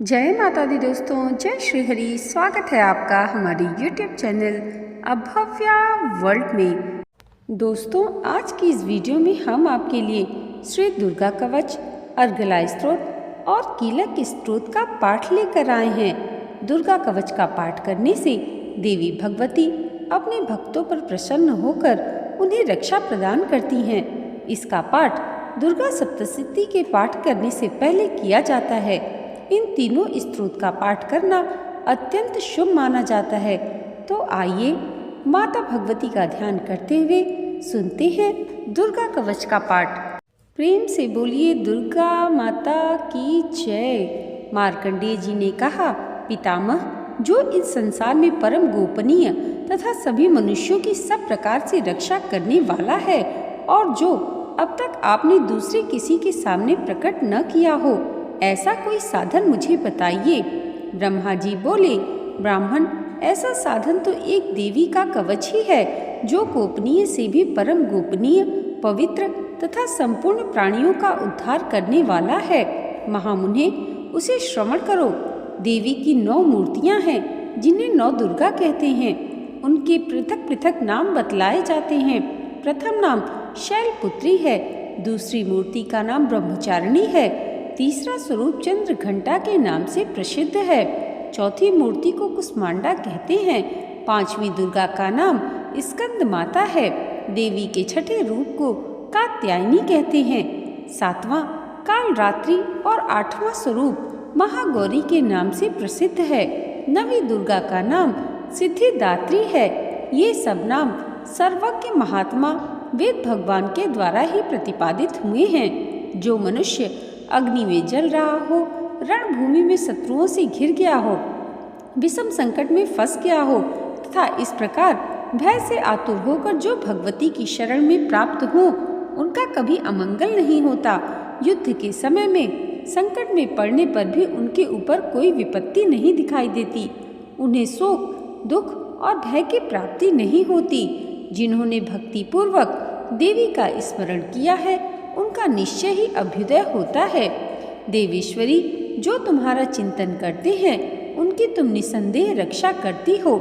जय माता दी दोस्तों, जय श्री हरि। स्वागत है आपका हमारे YouTube चैनल अभव्या वर्ल्ड में। दोस्तों, आज की इस वीडियो में हम आपके लिए श्री दुर्गा कवच, अर्गला स्तोत्र और कीलक स्तोत्र का पाठ लेकर आए हैं। दुर्गा कवच का पाठ करने से देवी भगवती अपने भक्तों पर प्रसन्न होकर उन्हें रक्षा प्रदान करती हैं। इसका पाठ दुर्गा सप्तशती के पाठ करने से पहले किया जाता है। इन तीनों स्तोत्र का पाठ करना अत्यंत शुभ माना जाता है। तो आइए माता भगवती का ध्यान करते हुए सुनते हैं दुर्गा कवच का पाठ। प्रेम से बोलिए दुर्गा माता की जय। मार्कंडेय जी ने कहा, पितामह, जो इस संसार में परम गोपनीय तथा सभी मनुष्यों की सब प्रकार से रक्षा करने वाला है और जो अब तक आपने दूसरे किसी के सामने प्रकट न किया हो, ऐसा कोई साधन मुझे बताइए। ब्रह्मा जी बोले, ब्राह्मण, ऐसा साधन तो एक देवी का कवच ही है, जो गोपनीय से भी परम गोपनीय, पवित्र तथा संपूर्ण प्राणियों का उद्धार करने वाला है। महामुने, उसे श्रवण करो। देवी की 9 मूर्तियां हैं, जिन्हें 9 दुर्गा कहते हैं। उनके पृथक पृथक नाम बतलाए जाते हैं। प्रथम नाम शैलपुत्री है, दूसरी मूर्ति का नाम ब्रह्मचारिणी है, तीसरा स्वरूप चंद्र घंटा के नाम से प्रसिद्ध है, चौथी मूर्ति को कुष्मांडा कहते हैं, पांचवी दुर्गा का नाम स्कंद माता है, देवी के छठे रूप को कात्यायनी कहते हैं, सातवां कालरात्रि और आठवां स्वरूप महागौरी के नाम से प्रसिद्ध है, नवी दुर्गा का नाम सिद्धिदात्री है। ये सब नाम सर्वज्ञ महात्मा वेद भगवान के द्वारा ही प्रतिपादित हुए हैं। जो मनुष्य अग्नि में जल रहा हो, रणभूमि में शत्रुओं से घिर गया हो, विषम संकट में फंस गया हो तथा इस प्रकार भय से आतुर होकर जो भगवती की शरण में प्राप्त हो, उनका कभी अमंगल नहीं होता। युद्ध के समय में संकट में पड़ने पर भी उनके ऊपर कोई विपत्ति नहीं दिखाई देती। उन्हें शोक, दुख और भय की प्राप्ति नहीं होती। जिन्होंने भक्ति पूर्वक देवी का स्मरण किया है, उनका निश्चय ही अभ्युदय होता है। देवेश्वरी, जो तुम्हारा चिंतन करते हैं, उनकी तुम निसंदेह रक्षा करती हो।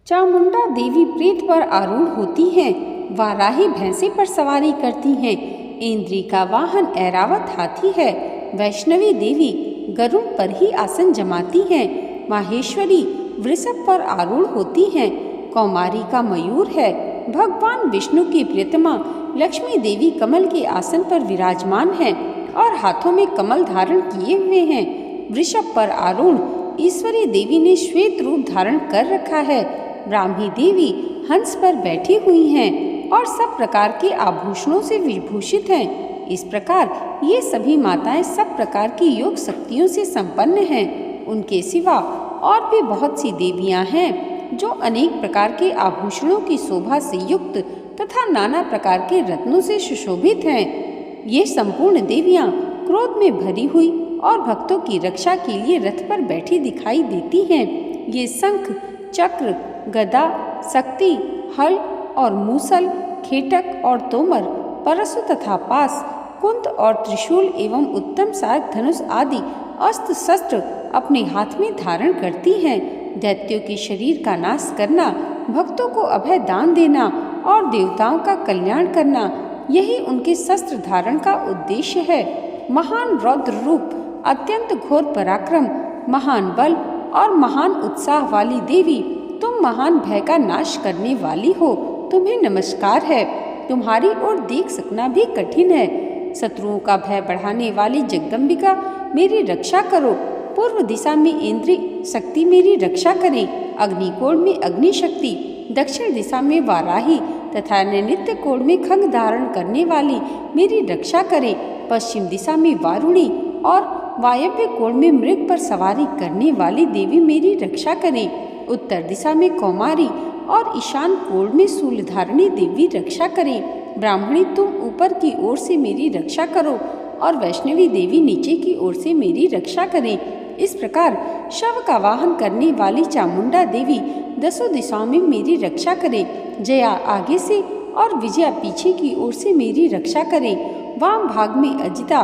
चामुंडा देवी प्रेत पर आरूढ़ होती हैं, वाराही भैंसे पर सवारी करती हैं, इंद्री का वाहन ऐरावत हाथी है, वैष्णवी देवी गरुड़ पर ही आसन जमाती हैं, माहेश्वरी वृषभ पर आरूढ़ होती हैं, कौमारी का मयूर है, भगवान विष्णु की प्रियतमा लक्ष्मी देवी कमल के आसन पर विराजमान हैं और हाथों में कमल धारण किए हुए हैं। वृषभ पर आरूढ़ ईश्वरी देवी ने श्वेत रूप धारण कर रखा है। ब्राह्मी देवी हंस पर बैठी हुई हैं और सब प्रकार के आभूषणों से विभूषित हैं। इस प्रकार ये सभी माताएं सब प्रकार की योग शक्तियों से संपन्न हैं। उनके सिवा और भी बहुत सी देवियां हैं जो अनेक प्रकार के आभूषणों की शोभा से युक्त तथा नाना प्रकार के रत्नों से सुशोभित हैं। ये संपूर्ण देवियां क्रोध में भरी हुई और भक्तों की रक्षा के लिए रथ पर बैठी दिखाई देती हैं। ये शंख, चक्र, गदा, शक्ति, हल और मूसल, खेटक और तोमर, परशु तथा पास, कुंत और त्रिशूल एवं उत्तम सारक धनुष आदि अस्त्र शस्त्र अपने हाथ में धारण करती हैं। दैत्यों के शरीर का नाश करना, भक्तों को अभय दान देना और देवताओं का कल्याण करना, यही उनके शस्त्र धारण का उद्देश्य है। महान रौद्र रूप, अत्यंत घोर पराक्रम, महान बल और महान उत्साह वाली देवी, तुम महान भय का नाश करने वाली हो। तुम्हें नमस्कार है। तुम्हारी ओर देख सकना भी कठिन है। शत्रुओं का भय बढ़ाने वाली जगदम्बिका, मेरी रक्षा करो। पूर्व दिशा में इंद्री शक्ति मेरी रक्षा करें, अग्निकोण में अग्नि शक्ति, दक्षिण दिशा में वाराही तथा नैऋत्य कोण में खंग धारण करने वाली मेरी रक्षा करें, पश्चिम दिशा में वारुणी और वायव्य कोण में मृग पर सवारी करने वाली देवी मेरी रक्षा करें, उत्तर दिशा में कौमारी और ईशान कोण में शूलधारिणी देवी रक्षा करें। ब्राह्मणी, तुम ऊपर की ओर से मेरी रक्षा करो और वैष्णवी देवी नीचे की ओर से मेरी रक्षा करें। इस प्रकार शव का वाहन करने वाली चामुंडा देवी 10 दिशाओं में मेरी रक्षा करें। जया आगे से और विजया पीछे की ओर से मेरी रक्षा करें। वाम भाग में अजिता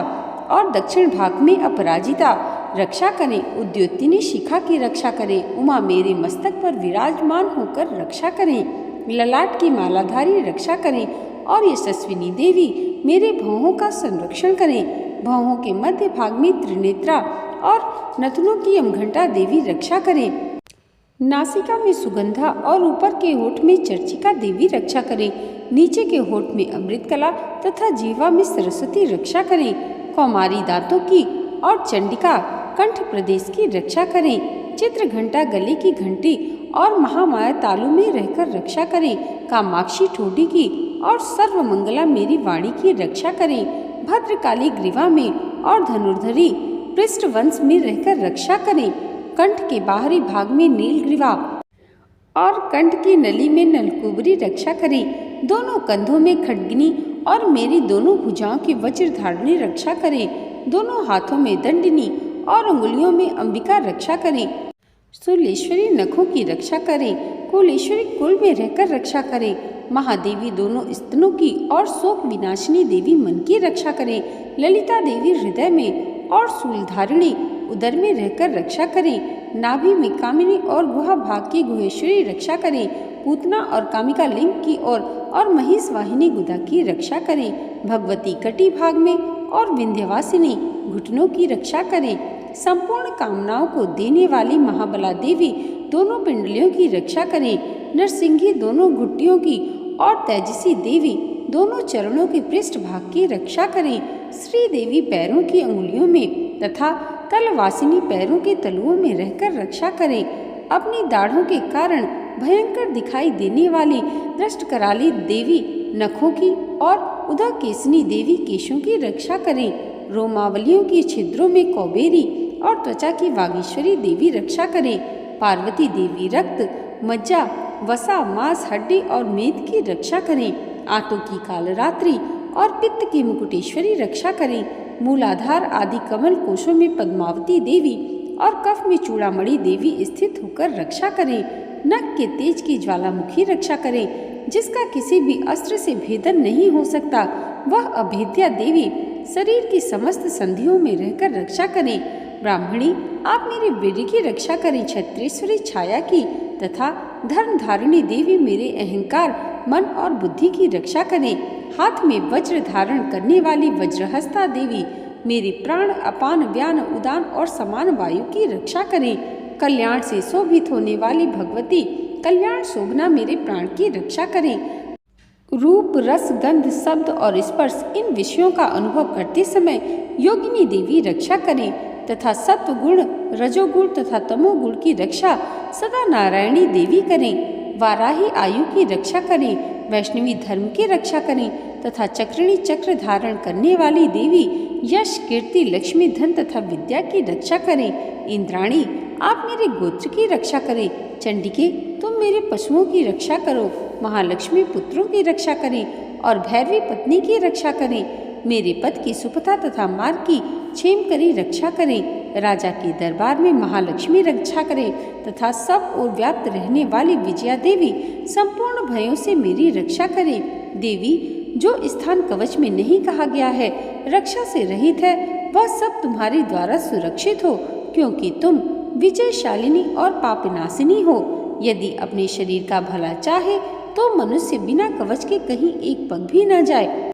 और दक्षिण भाग में अपराजिता रक्षा करें। उद्योतिनी शिखा की रक्षा करें। उमा मेरे मस्तक पर विराजमान होकर रक्षा करें। ललाट की मालाधारी रक्षा करें। और यशस्विनी देवी मेरे भौहों का संरक्षण करें। भौहों के मध्य भाग में त्रिनेत्रा और नथनों की यमघंटा देवी रक्षा करें। नासिका में सुगंधा और ऊपर के होठ में चर्चिका देवी रक्षा करें। नीचे के होठ में अमृतकला तथा जीवा में सरस्वती रक्षा करें। कौमारी दांतों की और चंडिका कंठ प्रदेश की रक्षा करें। चित्र घंटा गले की घंटी और महामाया तालु में रहकर रक्षा करें। कामाक्षी ठोडी की और सर्वमंगला मेरी वाणी की रक्षा करें। भद्रकाली ग्रीवा में और धनुर्धरी पृष्ठवंश में रहकर रक्षा करें। कंठ के बाहरी भाग में नीलग्रीवा और कंठ की नली में नलकुबरी रक्षा करें। दोनों कंधों में खड्गनी और मेरी दोनों भुजाओं की वज्रधारणी रक्षा करें। दोनों हाथों में दंडिनी और उंगलियों में अंबिका रक्षा करें। शूलेश्वरी नखों की रक्षा करें। कुलेश्वरी कुल में रहकर रक्षा करें। महादेवी दोनों स्तनों की और शोक विनाशिनी देवी मन की रक्षा करें। ललिता देवी हृदय में और शूलधारिणी उदर में रहकर रक्षा करें। नाभि में कामिनी और गुहा भाग की गुहेश्वरी रक्षा करें। पूतना और कामिका लिंग की ओर और महिष वाहिनी गुदा की रक्षा करें। भगवती कटी भाग में और विंध्यवासिनी घुटनों की रक्षा करें। संपूर्ण कामनाओं को देने वाली महाबला देवी दोनों पिंडलियों की रक्षा करें। नरसिंही दोनों घुट्टियों की और तेजसी देवी दोनों चरणों के पृष्ठ भाग की रक्षा करें। श्री देवी पैरों की अंगुलियों में तथा तलवासिनी पैरों के तलुओं में रहकर रक्षा करें। अपनी दाढ़ों के कारण भयंकर दिखाई देने वाली दृष्ट कराली देवी नखों की और उदा केसनी देवी केशों की रक्षा करें। रोमावलियों की छिद्रों में कौबेरी और त्वचा की वागीश्वरी देवी रक्षा करें। पार्वती देवी रक्त, मज्जा, वसा, मांस, हड्डी और मेद की रक्षा करें। आंतों की कालरात्रि और पित्त की मुकुटेश्वरी रक्षा करें। मूलाधार आदि कमल कोशों में पद्मावती देवी और कफ में चूड़ामणि देवी स्थित होकर रक्षा करें। नख के तेज की ज्वालामुखी रक्षा करें, जिसका किसी भी अस्त्र से भेदन नहीं हो सकता। वह अभेद्या देवी शरीर की समस्त संधियों में रहकर रक्षा करें। ब्राह्मणी आप मेरे वीर्य की रक्षा करें। क्षत्रेश्वरी छाया की तथा धर्म धारिणी देवी मेरे अहंकार, मन और बुद्धि की रक्षा करें। हाथ में वज्र धारण करने वाली वज्रहस्ता देवी मेरी प्राण, अपान, व्यान, उदान और समान वायु की रक्षा करें। कल्याण से शोभित होने वाली भगवती कल्याण शोभना मेरे प्राण की रक्षा करें। रूप, रस, गंध, शब्द और स्पर्श इन विषयों का अनुभव करते समय योगिनी देवी रक्षा करें तथा सत्व गुण, रजोगुण तथा तमोगुण की रक्षा सदा नारायणी देवी करें। वाराही आयु की रक्षा करें। वैष्णवी धर्म की रक्षा करें तथा चक्रिणी चक्र धारण करने वाली देवी यश, कीर्ति, लक्ष्मी, धन तथा विद्या की रक्षा करें। इंद्राणी आप मेरे गोत्र की रक्षा करें। चंडिके तुम मेरे पशुओं की रक्षा करो। महालक्ष्मी पुत्रों की रक्षा करें और भैरवी पत्नी की रक्षा करें। मेरे पद की सुपथा तथा मार्ग की क्षेम करी रक्षा करें। राजा के दरबार में महालक्ष्मी रक्षा करें तथा सब ओर व्याप्त रहने वाली विजया देवी संपूर्ण भयों से मेरी रक्षा करें। देवी जो स्थान कवच में नहीं कहा गया है, रक्षा से रहित है, वह सब तुम्हारे द्वारा सुरक्षित हो, क्योंकि तुम विजयशालिनी और पापनाशिनी हो। यदि अपने शरीर का भला चाहे तो मनुष्य बिना कवच के कहीं एक पग भी न जाए।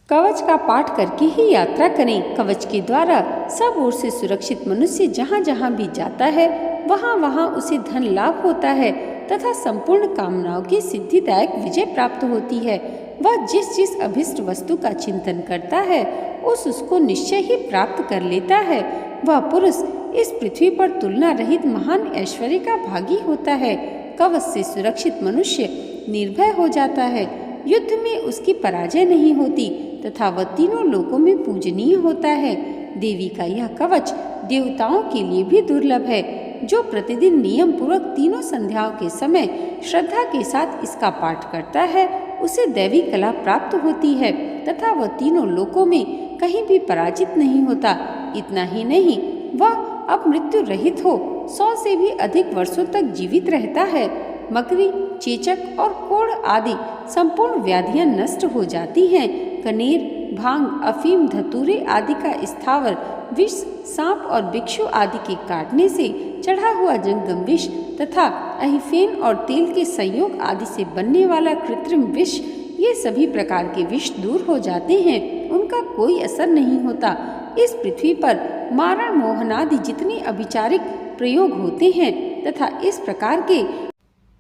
कवच का पाठ करके ही यात्रा करें। कवच के द्वारा सब ओर से सुरक्षित मनुष्य जहाँ जहाँ भी जाता है, वहाँ वहाँ उसे धन लाभ होता है तथा संपूर्ण कामनाओं की सिद्धिदायक विजय प्राप्त होती है। वह जिस जिस अभिष्ट वस्तु का चिंतन करता है, उसको निश्चय ही प्राप्त कर लेता है। वह पुरुष इस पृथ्वी पर तुलना रहित महान ऐश्वर्य का भागी होता है। कवच से सुरक्षित मनुष्य निर्भय हो जाता है। युद्ध में उसकी पराजय नहीं होती तथा वह तीनों लोकों में पूजनीय होता है। देवी का यह कवच देवताओं के लिए भी दुर्लभ है। जो प्रतिदिन नियम पूर्वक तीनों संध्याओं के समय श्रद्धा के साथ इसका पाठ करता है, उसे दैवी कला प्राप्त होती है तथा वह तीनों लोकों में कहीं भी पराजित नहीं होता। इतना ही नहीं, वह अब मृत्यु रहित हो 100 से भी अधिक वर्षों तक जीवित रहता है। मकरी, चेचक और कोढ़ आदि संपूर्ण व्याधियां नष्ट हो जाती हैं। कनेर, भांग, अफीम, धतूरे आदि का स्थावर विष, सांप और बिच्छू आदि के काटने से चढ़ा हुआ जंगम विष तथा अहिफेन और तेल के संयोग आदि से बनने वाला कृत्रिम विष, ये सभी प्रकार के विष दूर हो जाते हैं, उनका कोई असर नहीं होता। इस पृथ्वी पर मारण मोहनादि जितने अभिचारिक प्रयोग होते हैं तथा इस प्रकार के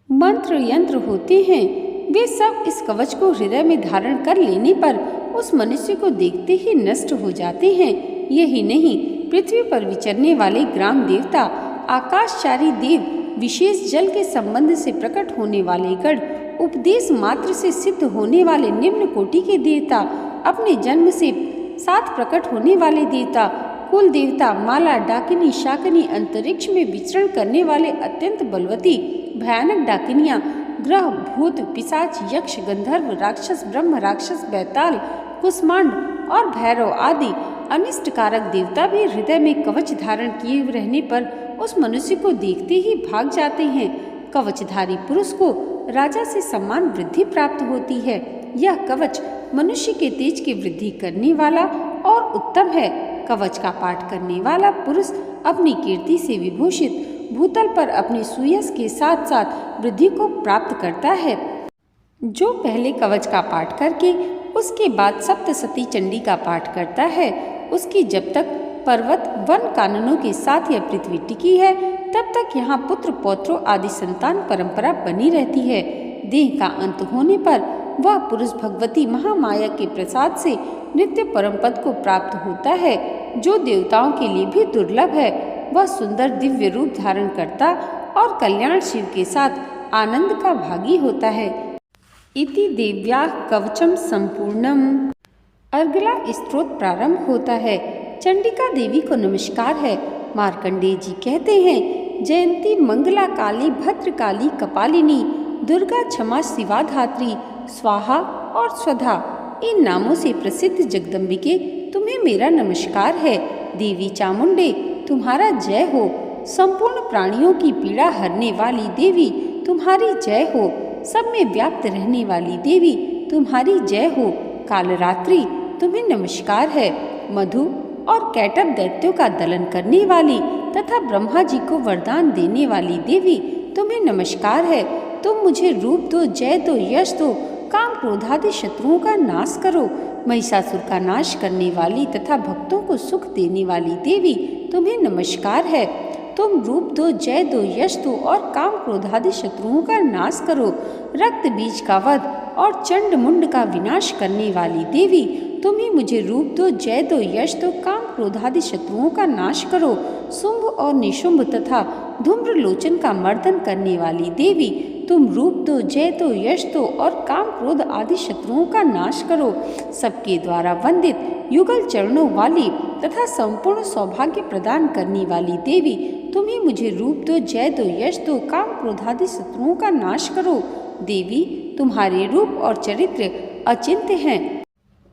मंत्र यंत्र होते हैं, वे सब इस कवच को हृदय में धारण कर लेने पर उस मनुष्य को देखते ही नष्ट हो जाते हैं। यही नहीं, पृथ्वी पर विचरने वाले ग्राम देवता, आकाशचारी देव, विशेष जल के संबंध से प्रकट होने वाले गण, उपदेश मात्र से सिद्ध होने वाले निम्न कोटि के देवता, अपने जन्म से साथ प्रकट होने वाले देवता, कुल देवता, माला, डाकिनी, शाकिनी, अंतरिक्ष में विचरण करने वाले अत्यंत बलवती भयानक डाकिनियां, ग्रह, भूत, पिशाच, यक्ष, गंधर्व, राक्षस, ब्रह्म राक्षस, बैताल, कुष्मांड और भैरव आदि अनिष्टकारक देवता भी हृदय में कवच धारण किए रहने पर उस मनुष्य को देखते ही भाग जाते हैं। कवचधारी पुरुष को राजा से सम्मान वृद्धि प्राप्त होती है। यह कवच मनुष्य के तेज की वृद्धि करने वाला और उत्तम है। कवच का पाठ करने वाला पुरुष अपनी कीर्ति से विभूषित भूतल पर अपने सुयश के साथ साथ वृद्धि को प्राप्त करता है। जो पहले कवच का पाठ करके उसके बाद सप्तसती चंडी का पाठ करता है, उसकी जब तक पर्वत, वन, काननों के साथ यह पृथ्वी टिकी है, तब तक यहाँ पुत्र पौत्रों आदि संतान परंपरा बनी रहती है। देह का अंत होने पर वह पुरुष भगवती महामाया के प्रसाद से नित्य परम पद को प्राप्त होता है, जो देवताओं के लिए भी दुर्लभ है। वह सुंदर दिव्य रूप धारण करता और कल्याण शिव के साथ आनंद का भागी होता है। इति देव्या कवचम संपूर्णम। अगला स्तोत्र प्रारंभ होता है। चंडिका देवी को नमस्कार है। मार्कंडेय जी कहते हैं, जयंती, मंगला, काली, भद्रकाली, कपालिनी, दुर्गा, क्षमा, शिवा, धात्री, स्वाहा और स्वधा, इन नामों से प्रसिद्ध जगदम्बिके, तुम्हें मेरा नमस्कार है। देवी चामुंडे, तुम्हारा जय हो। संपूर्ण प्राणियों की पीड़ा हरने वाली देवी, तुम्हारी जय हो। सब में व्याप्त रहने वाली देवी, तुम्हारी जय हो। कालरात्रि, तुम्हें नमस्कार है। मधु और कैटभ दैत्यों का दलन करने वाली तथा ब्रह्मा जी को वरदान देने वाली देवी, तुम्हें नमस्कार है। तुम मुझे रूप दो, जय दो, यश दो, काम क्रोधादि शत्रुओं का नाश करो। महिषासुर का नाश करने वाली तथा भक्तों को सुख देने वाली देवी, तुम्हें नमस्कार है। तुम रूप दो, जय दो, यश दो और काम क्रोधादि शत्रुओं का नाश करो। रक्त बीज का वध और चंड मुंड का विनाश करने वाली देवी, तुम ही मुझे रूप दो, जय दो, यश दो, काम क्रोधादि शत्रुओं का नाश करो। शुंभ और निशुंभ तथा धूम्रलोचन का मर्दन करने वाली देवी, तुम रूप दो, जय दो, यश दो और काम क्रोध आदि शत्रुओं का नाश करो। सबके द्वारा वंदित युगल चरणों वाली तथा संपूर्ण सौभाग्य प्रदान करने वाली देवी, तुम ही मुझे रूप दो, जय दो, यश दो, काम क्रोधादि शत्रुओं का नाश करो। देवी, तुम्हारे रूप और चरित्र अचिंत्य हैं।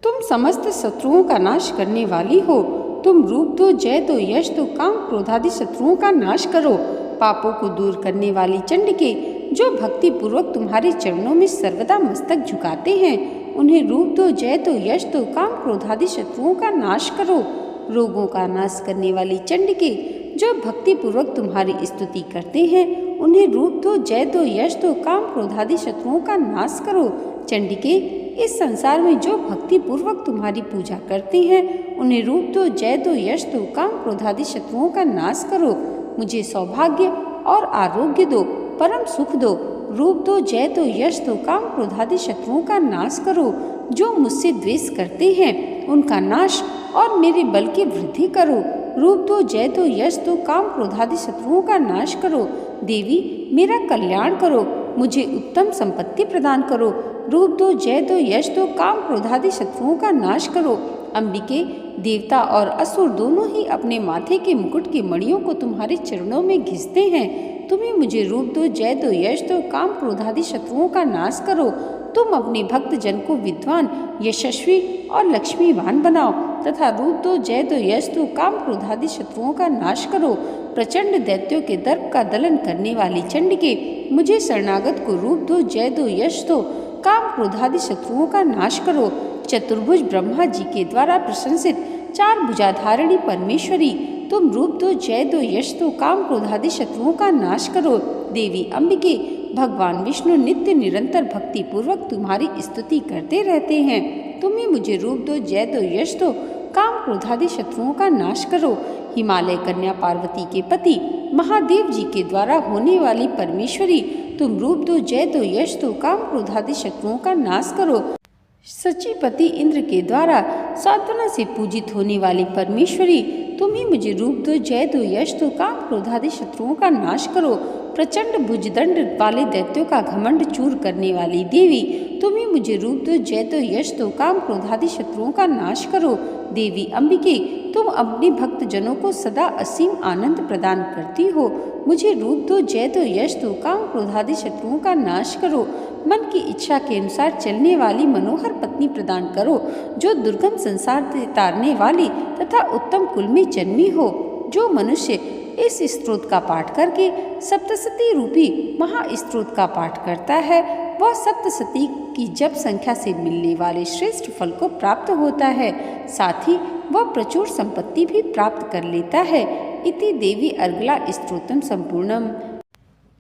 तुम समस्त शत्रुओं का नाश करने वाली हो। तुम रूप दो, जय दो, यश दो, काम क्रोधादि शत्रुओं का नाश करो। पापों को दूर करने वाली चंडिके, जो भक्ति पूर्वक तुम्हारे चरणों में सर्वदा मस्तक झुकाते हैं, उन्हें रूप दो, जय दो, यश दो, काम क्रोधादि शत्रुओं का नाश करो। रोगों का नाश करने वाली चंडिके, जो भक्ति पूर्वक तुम्हारी स्तुति करते हैं, उन्हें रूप दो, जय दो, यश दो, काम क्रोधादि शत्रुओं का नाश करो। चंडिके, इस संसार में जो भक्ति पूर्वक तुम्हारी पूजा करते हैं, उन्हें रूप दो, जय दो, यश दो, काम क्रोधादि शत्रुओं का नाश करो। मुझे सौभाग्य और आरोग्य दो, परम सुख दो। रूप दो, जय दो, यश दो, काम क्रोधादि शत्रुओं का नाश करो। जो मुझसे द्वेष करते हैं, उनका नाश और मेरे बल की वृद्धि करो। रूप दो, जय दो, यश दो, काम क्रोधादि शत्रुओं का नाश करो। देवी, मेरा कल्याण करो, मुझे उत्तम संपत्ति प्रदान करो। रूप दो, जय दो, यश दो, काम क्रोधादि शत्रुओं का नाश करो। अंबिके, देवता और असुर दोनों ही अपने माथे के मुकुट की मणियों को तुम्हारे चरणों में घिसते हैं। तुम्हें मुझे रूप दो, जय दो, यश दो, काम क्रोधादि शत्रुओं का नाश करो। तुम अपने भक्त जन को विद्वान, यशस्वी और लक्ष्मीवान बनाओ तथा रूप दो, जय दो, यश दो, काम क्रोधादि शत्रुओं का नाश करो। प्रचंड दैत्यों के दर्प का दलन करने वाली चंडिके, मुझे शरणागत को रूप दो, जय दो, यश दो, काम क्रोधादि शत्रुओं का नाश करो। चतुर्भुज ब्रह्मा जी के द्वारा प्रशंसित चार भुजाधारिणी परमेश्वरी, तुम रूप दो, जय दो, यश दो, काम क्रोधादि शत्रुओं का नाश करो। देवी अंबिके, भगवान विष्णु नित्य निरंतर भक्ति पूर्वक तुम्हारी स्तुति करते रहते हैं। तुम ही मुझे रूप दो, जय दो, यश दो, काम क्रोधादि शत्रुओं का नाश करो। हिमालय कन्या पार्वती के पति महादेव जी के द्वारा होने वाली परमेश्वरी, तुम रूप दो, जय दो, यश दो, काम क्रोधादि शत्रुओं का नाश करो। सचीपति इंद्र के द्वारा सात्वना से पूजित होने वाली परमेश्वरी, तुम ही मुझे रूप दो, जय दो, यश दो, काम क्रोधादि शत्रुओं का नाश करो। प्रचंड भुजदंड वाले दैत्यों का घमंड चूर करने वाली देवी, तुम ही मुझे रूप दो, जय दो, यश दो, काम क्रोधादि शत्रुओं का नाश करो। देवी अंबिके, तुम अपने भक्त जनों को सदा असीम आनंद प्रदान करती हो। मुझे रूप दो, जय दो, यश दो, काम क्रोधादि शत्रुओं का नाश करो। मन की इच्छा के अनुसार चलने वाली मनोहर पत्नी प्रदान करो, जो दुर्गम संसार से तारने वाली तथा उत्तम कुल में जन्मी हो। जो मनुष्य इस स्तोत्र का पाठ करके सप्तसती रूपी महास्त्रोत का पाठ करता है, वह सप्तसती की जप संख्या से मिलने वाले श्रेष्ठ फल को प्राप्त होता है। साथ ही वह प्रचुर संपत्ति भी प्राप्त कर लेता है। इति देवी अर्गला स्तोत्रम संपूर्णम।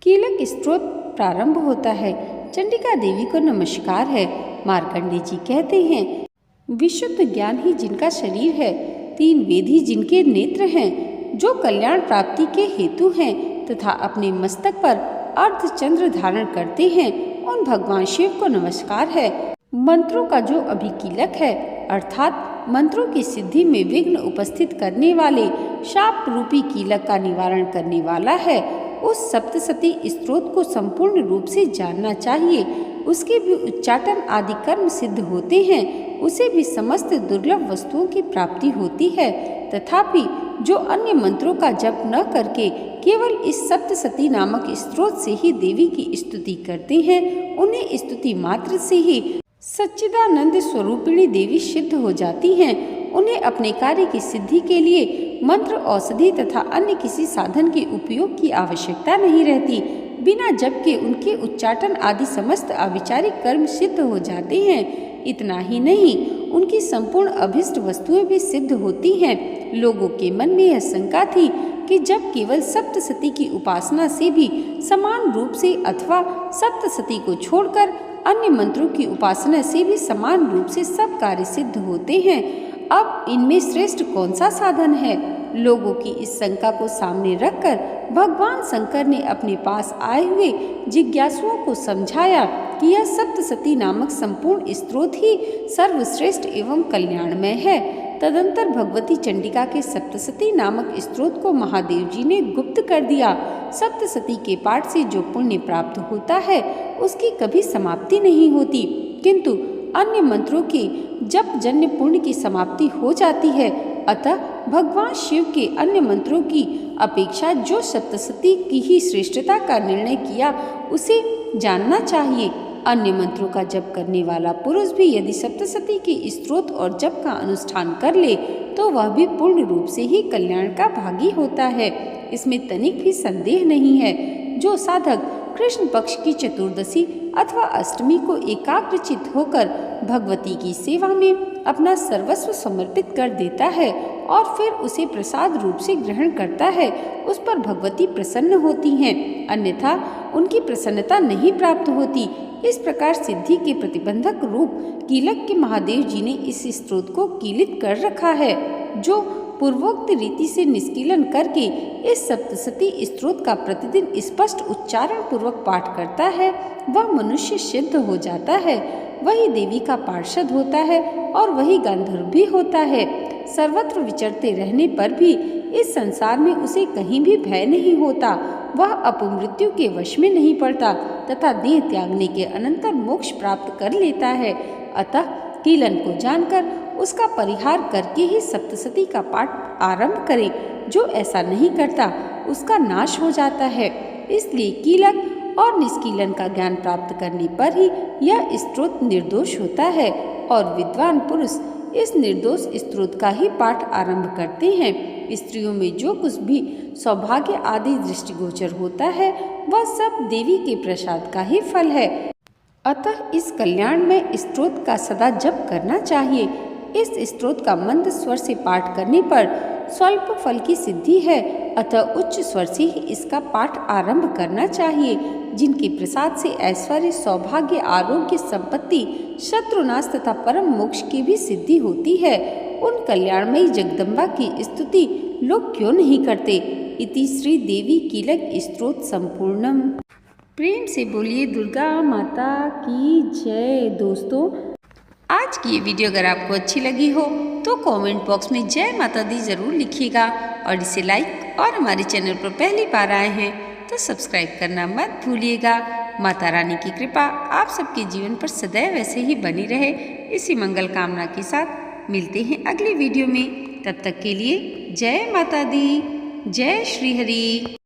कीलक स्तोत्र प्रारंभ होता है। चंडिका देवी को नमस्कार है। मार्कंडे जी कहते हैं, विशुद्ध ज्ञान ही जिनका शरीर है, तीन वेद ही जिनके नेत्र हैं, जो कल्याण प्राप्ति के हेतु हैं तथा अपने मस्तक पर अर्धचंद्र धारण करते हैं, उन भगवान शिव को नमस्कार है। मंत्रों का जो अभिकीलक है, अर्थात मंत्रों की सिद्धि में विघ्न उपस्थित करने वाले शाप रूपी कीलक का निवारण करने वाला है, उस सप्तसती स्तोत्र को संपूर्ण रूप से जानना चाहिए। उसके भी उच्चाटन आदि कर्म सिद्ध होते हैं, उसे भी समस्त दुर्लभ वस्तुओं की प्राप्ति होती है। तथापि जो अन्य मंत्रों का जप न करके केवल इस सप्तसती नामक स्तोत्र से ही देवी की स्तुति करते हैं, उन्हें स्तुति मात्र से ही सच्चिदानंद स्वरूपिणी देवी सिद्ध हो जाती हैं। उन्हें अपने कार्य की सिद्धि के लिए मंत्र, औषधि तथा अन्य किसी साधन के उपयोग की आवश्यकता नहीं रहती। बिना जप के उनके उच्चाटन आदि समस्त अविचारिक कर्म सिद्ध हो जाते हैं। इतना ही नहीं, उनकी संपूर्ण अभिष्ट वस्तुएं भी सिद्ध होती हैं। लोगों के मन में यह शंका थी कि जब केवल सप्तसती की उपासना से भी समान रूप से अथवा सप्तसती को छोड़कर अन्य मंत्रों की उपासना से भी समान रूप से सब कार्य सिद्ध होते हैं, अब इनमें श्रेष्ठ कौन सा साधन है? लोगों की इस शंका को सामने रखकर भगवान शंकर ने अपने पास आए हुए जिज्ञासुओं को समझाया कि यह सप्तसती नामक संपूर्ण स्तोत्र ही सर्वश्रेष्ठ एवं कल्याणमय है। तदंतर भगवती चंडिका के सप्तसती नामक स्तोत्र को महादेव जी ने गुप्त कर दिया। सप्तसती के पाठ से जो पुण्य प्राप्त होता है, उसकी कभी समाप्ति नहीं होती, किंतु अन्य मंत्रों के जप जन्य पुण्य की समाप्ति हो जाती है। अतः भगवान शिव के अन्य मंत्रों की अपेक्षा जो सप्तसती की ही श्रेष्ठता का निर्णय किया, उसे जानना चाहिए। अन्य मंत्रों का जप करने वाला पुरुष भी यदि सप्तसती के स्तोत्र और जप का अनुष्ठान कर ले, तो वह भी पूर्ण रूप से ही कल्याण का भागी होता है। इसमें तनिक भी संदेह नहीं है। जो साधक कृष्ण पक्ष की चतुर्दशी अथवा अष्टमी को एकाग्रचित होकर भगवती की सेवा में अपना सर्वस्व समर्पित कर देता है और फिर उसे प्रसाद रूप से ग्रहण करता है, उस पर भगवती प्रसन्न होती हैं, अन्यथा उनकी प्रसन्नता नहीं प्राप्त होती। इस प्रकार सिद्धि के प्रतिबंधक रूप कीलक के महादेव जी ने इस स्तोत्र को कीलित कर रखा है। जो पूर्वोक्त रीति से निष्कीलन करके इस सप्तसती स्तोत्र का प्रतिदिन स्पष्ट उच्चारण पूर्वक पाठ करता है, वह मनुष्य सिद्ध हो जाता है, वही देवी का पार्षद होता है और वही गांधर्व भी होता है। सर्वत्र विचरते रहने पर भी इस संसार में उसे कहीं भी भय नहीं होता। वह अपमृत्यु के वश में नहीं पड़ता तथा देह त्यागने के अनंतर मोक्ष प्राप्त कर लेता है। अतः कीलन को जानकर उसका परिहार करके ही सप्तसती का पाठ आरंभ करे। जो ऐसा नहीं करता, उसका नाश हो जाता है। इसलिए कीलक और निष्कीलन का ज्ञान प्राप्त करने पर ही यह स्तोत्र निर्दोष होता है और विद्वान पुरुष इस निर्दोष स्तोत्र का ही पाठ आरंभ करते हैं। स्त्रियों में जो कुछ भी सौभाग्य आदि दृष्टिगोचर होता है, वह सब देवी के प्रसाद का ही फल है। अतः इस कल्याण में स्तोत्र का सदा जप करना चाहिए। इस स्तोत्र का मंद स्वर से पाठ करने पर स्वल्प फल की सिद्धि है, अतः उच्च स्वर से ही इसका पाठ आरंभ करना चाहिए। जिनके प्रसाद से ऐश्वर्य, सौभाग्य, आरोग्य, संपत्ति, शत्रुनाश तथा परम मोक्ष की भी सिद्धि होती है, उन कल्याणमयी जगदम्बा की स्तुति लोग क्यों नहीं करते। इति श्री देवी कीलक स्तोत्र संपूर्णम। प्रेम से बोलिए दुर्गा माता की जय। दोस्तों, आज की ये वीडियो अगर आपको अच्छी लगी हो तो कमेंट बॉक्स में जय माता दी जरूर लिखिएगा और इसे लाइक, और हमारे चैनल पर पहली बार आए हैं तो सब्सक्राइब करना मत भूलिएगा। माता रानी की कृपा आप सबके जीवन पर सदैव ऐसे ही बनी रहे, इसी मंगल कामना के साथ मिलते हैं अगली वीडियो में। तब तक के लिए जय माता दी, जय श्री हरि।